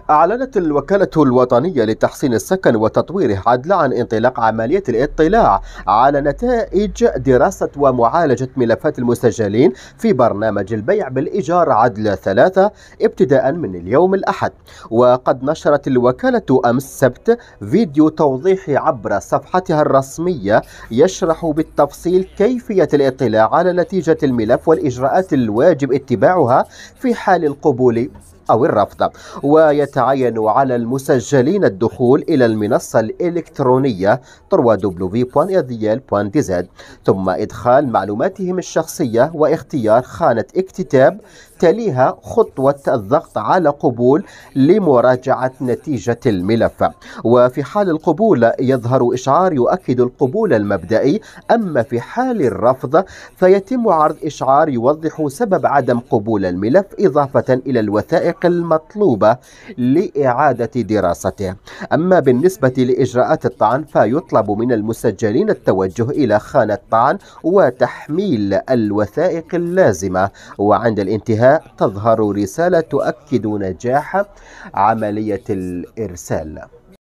أعلنت الوكالة الوطنية لتحسين السكن وتطويره عدل عن انطلاق عملية الاطلاع على نتائج دراسة ومعالجة ملفات المسجلين في برنامج البيع بالإيجار عدل 3 ابتداء من اليوم الأحد. وقد نشرت الوكالة أمس السبت فيديو توضيحي عبر صفحتها الرسمية يشرح بالتفصيل كيفية الاطلاع على نتيجة الملف والإجراءات الواجب اتباعها في حال القبول أو الرفض. ويتعين على المسجلين الدخول إلى المنصة الإلكترونية www.edhiel.dz ثم إدخال معلوماتهم الشخصية واختيار خانة اكتتاب، تليها خطوة الضغط على قبول لمراجعة نتيجة الملف. وفي حال القبول يظهر إشعار يؤكد القبول المبدئي، أما في حال الرفض فيتم عرض إشعار يوضح سبب عدم قبول الملف إضافة إلى الوثائق المطلوبة لإعادة دراسته. أما بالنسبة لإجراءات الطعن فيطلب من المسجلين التوجه إلى خانة طعن وتحميل الوثائق اللازمة، وعند الانتهاء تظهر رسالة تؤكد نجاح عملية الإرسال.